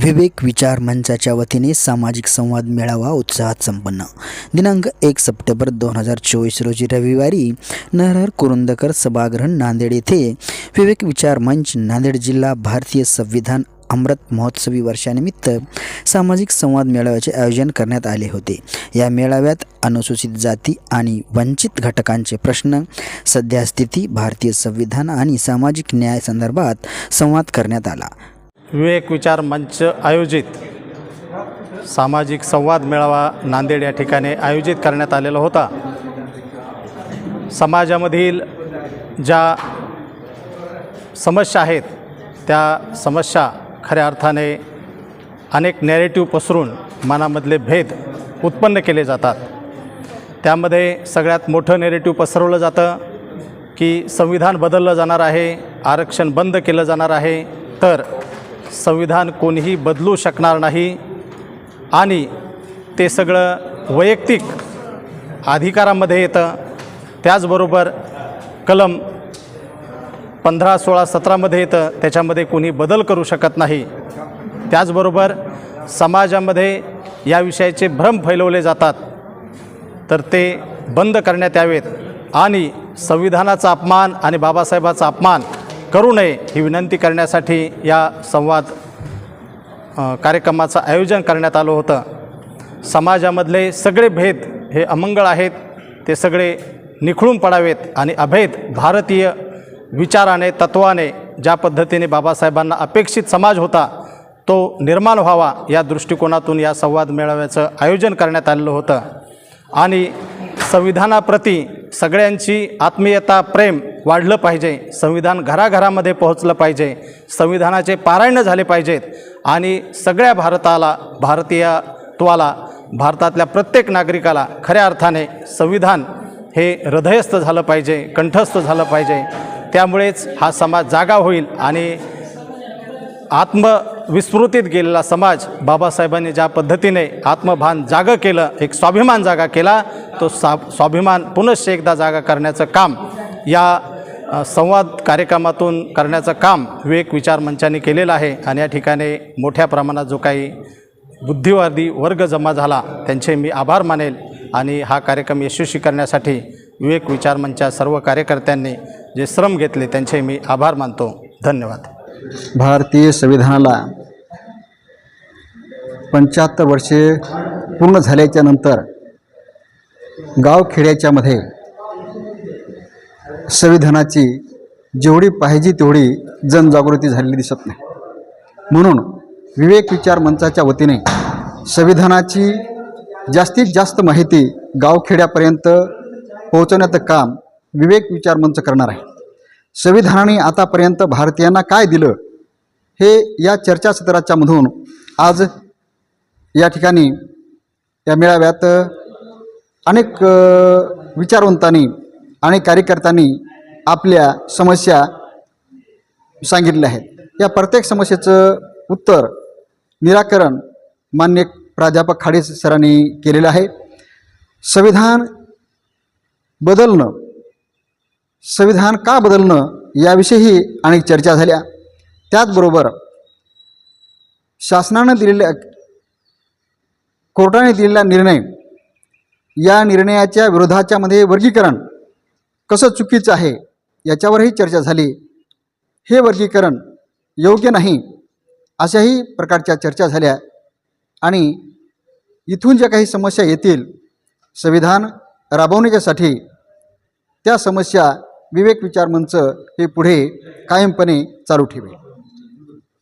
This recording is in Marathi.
विवेक विचार मंचाच्या वतीने सामाजिक संवाद मेळावा उत्साहात संपन्न. दिनांक 1 सप्टेंबर 2024 रोजी रविवारी नरहर कुरुंदकर सभागृह नांदेड येथे विवेक विचार मंच नांदेड जिल्हा भारतीय संविधान अमृत महोत्सवी वर्षानिमित्त सामाजिक संवाद मेळाव्याचे आयोजन करण्यात आले होते. या मेळाव्यात अनुसूचित जाती आणि वंचित घटकांचे प्रश्न, सद्यस्थिती, भारतीय संविधान आणि सामाजिक न्याय संदर्भात संवाद करण्यात आला. विवेक विचार मंच आयोजित सामाजिक संवाद मेळावा नांदेड या ठिकाणी आयोजित करण्यात आलेला होता. समाजामधील ज्या समस्या आहेत त्या समस्या खऱ्या अर्थाने अनेक नॅरेटिव्ह पसरून मनामधले भेद उत्पन्न केले जातात. त्यामध्ये सगळ्यात मोठं नॅरेटिव्ह पसरवलं जातं की संविधान बदललं जाणार आहे, आरक्षण बंद केलं जाणार आहे, तर संविधान कोणीही बदलू शकणार नाही आणि ते सगळं वैयक्तिक अधिकारामध्ये येतं. त्याचबरोबर कलम 15, 16, 17मध्ये येतं, त्याच्यामध्ये कोणी बदल करू शकत नाही. त्याचबरोबर समाजामध्ये या विषयाचे भ्रम फैलवले जातात, तर ते बंद करण्यात यावेत आणि संविधानाचा अपमान आणि बाबासाहेबाचा अपमान करू नये ही विनंती करण्यासाठी या संवाद कार्यक्रमाचं आयोजन करण्यात आलं होतं. समाजामधले सगळे भेद हे अमंगळ आहेत, ते सगळे निखळून पडावेत आणि अभेद भारतीय विचाराने, तत्वाने ज्या पद्धतीने बाबासाहेबांना अपेक्षित समाज होता तो निर्माण व्हावा या दृष्टिकोनातून या संवाद मेळाव्याचं आयोजन करण्यात आलेलं होतं. आणि संविधानाप्रती सगळ्यांची आत्मीयता, प्रेम वाढलं पाहिजे. संविधान घराघरामध्ये पोहोचलं पाहिजे. संविधानाचे पारायण झाले पाहिजेत आणि सगळ्या भारताला, भारतीयत्वाला, भारतातल्या प्रत्येक नागरिकाला खऱ्या अर्थाने संविधान हे हृदयस्थ झालं पाहिजे, कंठस्थ झालं पाहिजे. त्यामुळेच हा समाज जागा होईल आणि आत्मविस्मृतीत गेलेला समाज बाबासाहेबांनी ज्या पद्धतीने आत्मभान जागं केलं, एक स्वाभिमान जागा केला, तो स्वाभिमान पुनश्च एकदा जागा करण्याचं काम या संवाद कार्यक्रमातून करण्याचं काम विवेक विचार मंचाने केलेलं आहे. आणि या ठिकाणी मोठ्या प्रमाणात जो काही बुद्धिवादी वर्ग जमा झाला त्यांचे मी आभार मानेल आणि हा कार्यक्रम यशस्वी करण्यासाठी विवेक विचार मंचाच्या सर्व कार्यकर्त्यांनी जे श्रम घेतले त्यांचे मी आभार मानतो. धन्यवाद. भारतीय संविधानाला 75 वर्षे पूर्ण झाल्याच्या नंतर गावखेड्याच्या मध्ये संविधानाची जेवढी पाहिजे तेवढी जनजागृती झालेली दिसत नाही. म्हणून विवेक विचार मंचाच्या वतीने संविधानाची जास्तीत जास्त माहिती गावखेड्यापर्यंत पोहोचवण्याचं काम विवेक विचार मंच करणार आहे. संविधानाने आतापर्यंत भारतीयांना काय दिलं हे या चर्चासत्राच्या मधून आज या ठिकाणी या मेळाव्यात अनेक विचारवंतांनी आणि कार्यकर्त्यांनी आपल्या समस्या सांगितल्या आहेत. या प्रत्येक समस्येचं उत्तर, निराकरण माननीय प्राध्यापक खाडे सरांनी केलेलं आहे. संविधान बदलणं, संविधान का बदलणं याविषयीही अनेक चर्चा झाल्या. त्याचबरोबर शासनानं दिलेल्या, कोर्टाने दिलेला निर्णय, या निर्णयाच्या विरोधाच्या मध्ये वर्गीकरण कसं चुकीचं आहे याच्यावरही चर्चा झाली. हे वर्गीकरण योग्य नाही अशाही प्रकारच्या चर्चा झाल्या. आणि इथून ज्या काही समस्या येतील संविधान राबवण्याच्यासाठी त्या समस्या विवेक विचार मंच हे पुढे कायमपणे चालू ठेवेल.